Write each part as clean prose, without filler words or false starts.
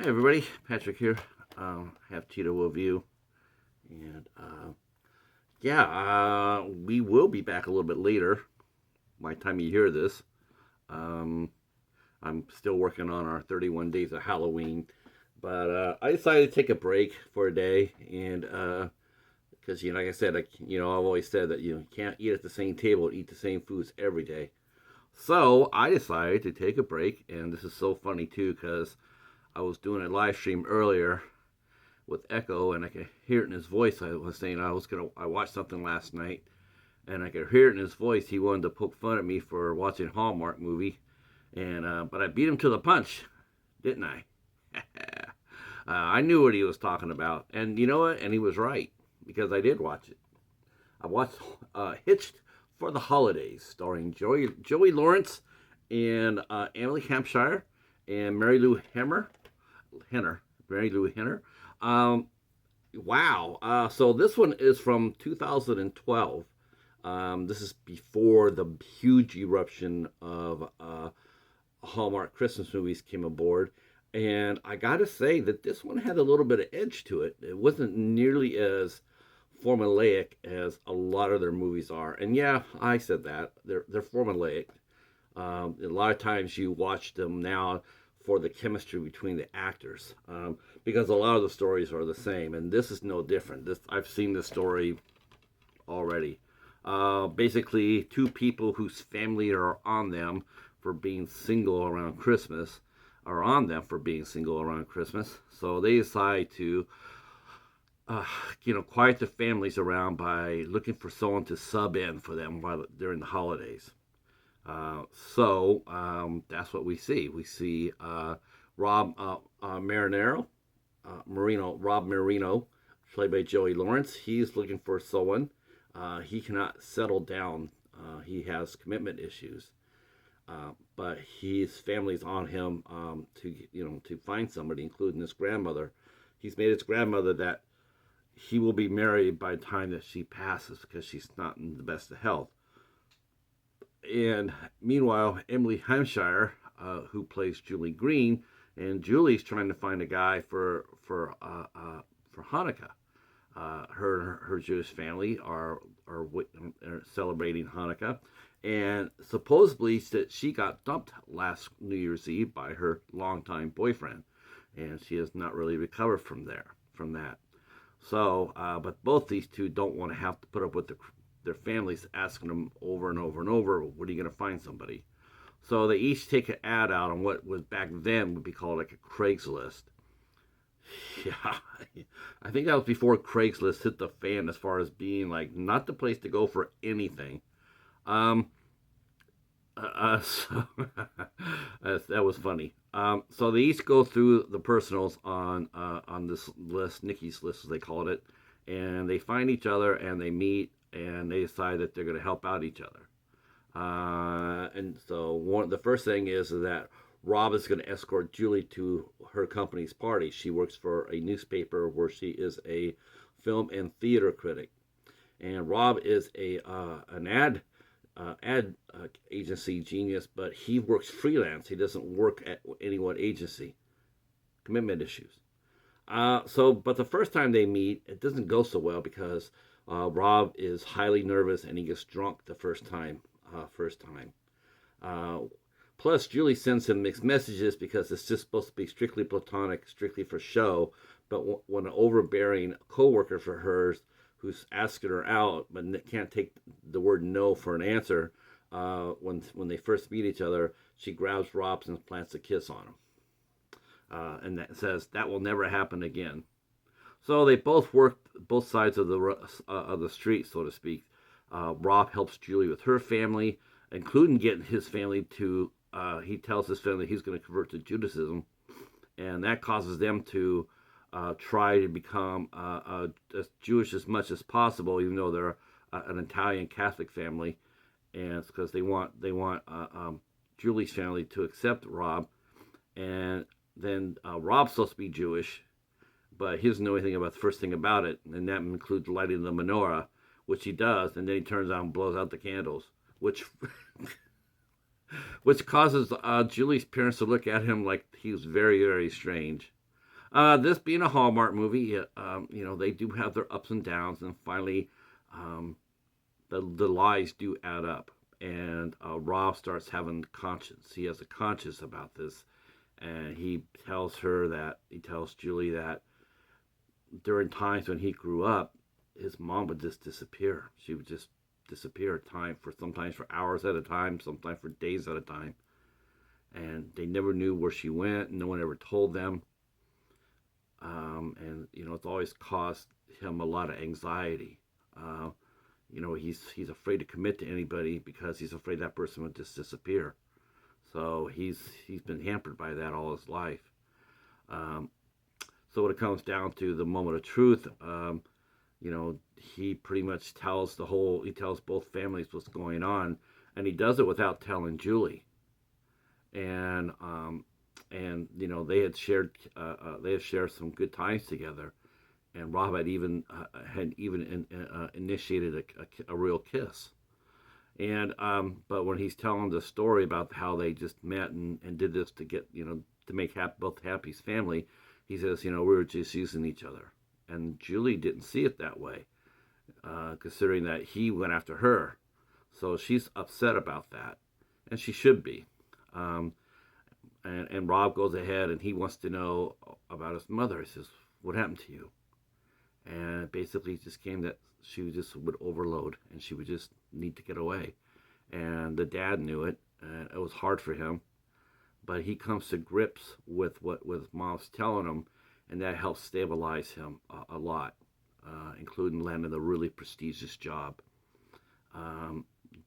Hey everybody, Patrick here. Have Tito with you, and we will be back a little bit later. By the time you hear this, um, I'm still working on our 31 days of Halloween, but I decided to take a break for a day, and because like I said, I've always said that you can't eat at the same table and eat the same foods every day. So I decided to take a break, and this is so funny too because I was doing a live stream earlier with Echo, and I could hear it in his voice. I was saying I watched something last night, and I could hear it in his voice. He wanted to poke fun at me for watching a Hallmark movie, and but I beat him to the punch, didn't I? I knew what he was talking about, and you know what? And he was right because I did watch it. I watched Hitched for the Holidays, starring Joey Lawrence and Emily Hampshire and Mary Lou Mary Lou Henner. Um, wow. So this one is from 2012. This is before the huge eruption of Hallmark Christmas movies came aboard. And I got to say that this one had a little bit of edge to it. It wasn't nearly as formulaic as a lot of their movies are. And yeah, I said that. They're formulaic. A lot of times you watch them now for the chemistry between the actors, because a lot of the stories are the same, and this is no different. I've seen this story already. Basically, two people whose family are on them for being single around Christmas are on them for being single around Christmas. So they decide to, quiet the families around by looking for someone to sub in for them during the holidays. That's what we see. We see Rob Rob Marino, played by Joey Lawrence. He's looking for someone. He cannot settle down. He has commitment issues, but his family's on him to find somebody, including his grandmother. He's made his grandmother that he will be married by the time that she passes because she's not in the best of health. And meanwhile, Emily Hampshire, who plays Julie Green, and Julie's trying to find a guy for Hanukkah. Her Jewish family are celebrating Hanukkah, and supposedly that she got dumped last New Year's Eve by her longtime boyfriend, and she has not really recovered from that. So, but both these two don't want to have to put up with their families asking them over and over and over, when are you going to find somebody? So they each take an ad out on what was back then would be called like a Craigslist. Yeah, I think that was before Craigslist hit the fan as far as being like not the place to go for anything. Um, so that was funny. So they each go through the personals on this list, Nikki's list as they called it, and they find each other and they meet and they decide that they're going to help out each other. And so the first thing is that Rob is going to escort Julie to her company's party. She works for a newspaper where she is a film and theater critic, and Rob is an ad agency genius, but he works freelance. He doesn't work at any one agency. Commitment issues. But the first time they meet, it doesn't go so well because Rob is highly nervous and he gets drunk the first time. Uh, Plus, Julie sends him mixed messages because it's just supposed to be strictly platonic, strictly for show. But when an overbearing coworker for hers, who's asking her out but can't take the word no for an answer, when they first meet each other, she grabs Rob and plants a kiss on him, and that says that will never happen again. So they both work both sides of the street, so to speak. Rob helps Julie with her family, including getting his family to. He tells his family he's going to convert to Judaism, and that causes them to try to become as Jewish as much as possible, even though they're an Italian Catholic family, and it's because they want Julie's family to accept Rob, and then Rob's supposed to be Jewish, but he doesn't know anything about the first thing about it, and that includes lighting the menorah, which he does, and then he turns out and blows out the candles, which which causes Julie's parents to look at him like he was very, very strange. This being a Hallmark movie, they do have their ups and downs, and finally, um, the lies do add up, and Rob starts having conscience. He has a conscience about this, and he tells Julie that during times when he grew up, his mom would just disappear. She would just disappear sometimes for hours at a time, sometimes for days at a time, and they never knew where she went. No one ever told them. And it's always caused him a lot of anxiety. He's afraid to commit to anybody because he's afraid that person would just disappear. So he's been hampered by that all his life. So when it comes down to the moment of truth, he pretty much tells both families what's going on, and he does it without telling Julie. And they had shared some good times together, and Rob had even initiated a real kiss. And but when he's telling the story about how they just met and did this to get to make both Happy's family, he says we were just using each other, and Julie didn't see it that way, considering that he went after her, so she's upset about that, and she should be. And Rob goes ahead and he wants to know about his mother. He says, "What happened to you?" And basically it just came that she just would overload and she would just need to get away. And the dad knew it, and it was hard for him. But he comes to grips with what mom's telling him, and that helps stabilize him a lot, including landing a really prestigious job.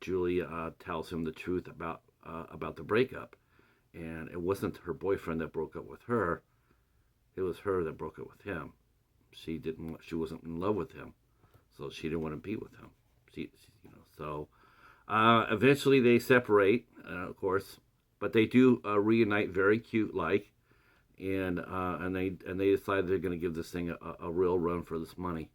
Julie tells him the truth about the breakup. And it wasn't her boyfriend that broke up with her. It was her that broke up with him. She wasn't in love with him, so she didn't want to be with him. So eventually they separate, of course, but they do reunite very cute like, and they decide they're going to give this thing a real run for this money.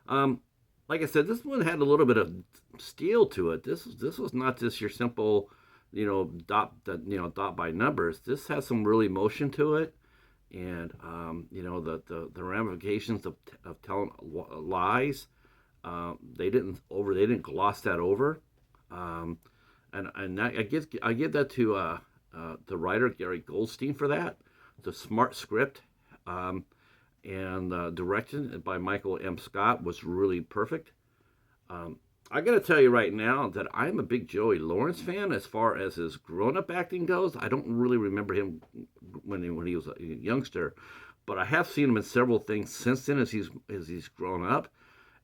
Like I said, this one had a little bit of steel to it. This was not just your simple dot by numbers. This has some really emotion to it, and the ramifications of telling lies. They didn't gloss that over, and I give that to the writer Gary Goldstein for that. The smart script, and direction by Michael M. Scott was really perfect. I got to tell you right now that I'm a big Joey Lawrence fan as far as his grown-up acting goes. I don't really remember him when he was a youngster, but I have seen him in several things since then as he's grown up,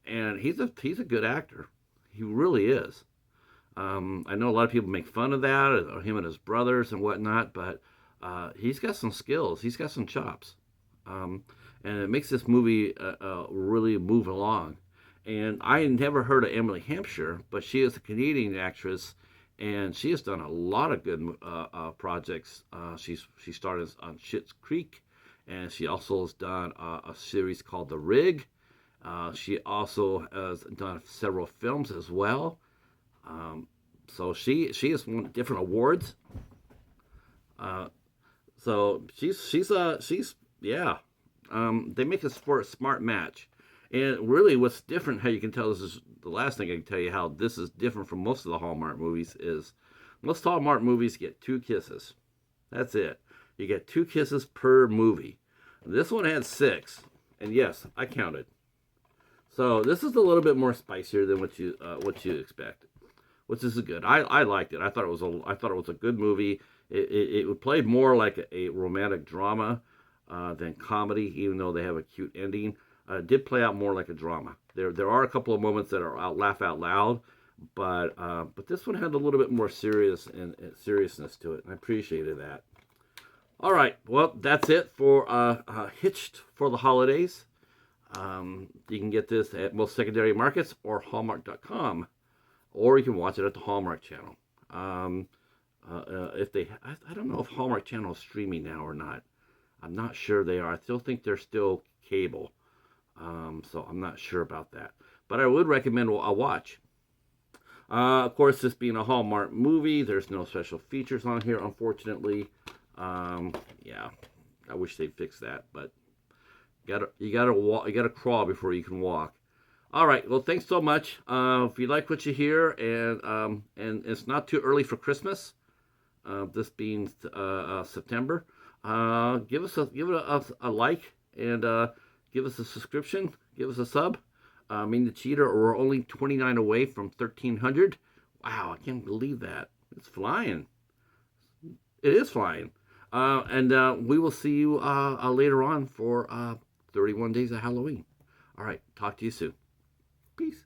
and he's a good actor. He really is. I know a lot of people make fun of that, or him and his brothers and whatnot, but he's got some skills. He's got some chops, and it makes this movie really move along. And I had never heard of Emily Hampshire, but she is a Canadian actress, and she has done a lot of good projects. She started on Schitt's Creek, and she also has done a series called The Rig. She also has done several films as well. So she has won different awards. So she's yeah. They make a smart match. And really what's different, how you can tell this is the last thing I can tell you how this is different from most of the Hallmark movies is most Hallmark movies get 2 kisses. That's it. You get 2 kisses per movie. This one had 6. And yes, I counted. So this is a little bit more spicier than what you expect, which is good. I liked it. I thought it was a good movie. It played more like a romantic drama than comedy, even though they have a cute ending. It did play out more like a drama. There are a couple of moments that are laugh out loud, but this one had a little bit more seriousness to it, and I appreciated that. All right, well that's it for Hitched for the Holidays. You can get this at most secondary markets or Hallmark.com, or you can watch it at the Hallmark Channel. I don't know if Hallmark Channel is streaming now or not. I'm not sure they are. I still think they're still cable. So I'm not sure about that. But I would recommend a watch. Of course, this being a Hallmark movie, there's no special features on here, unfortunately. Yeah, I wish they'd fix that, but You gotta walk. You gotta crawl before you can walk. All right. Well, thanks so much. If you like what you hear, and it's not too early for Christmas, this being September, give it a like, and give us a subscription. Give us a sub. Mean the Cheater, we're only 29 away from 1,300. Wow, I can't believe that. It's flying. It is flying. And we will see you later on for 31 Days of Halloween. All right. Talk to you soon. Peace.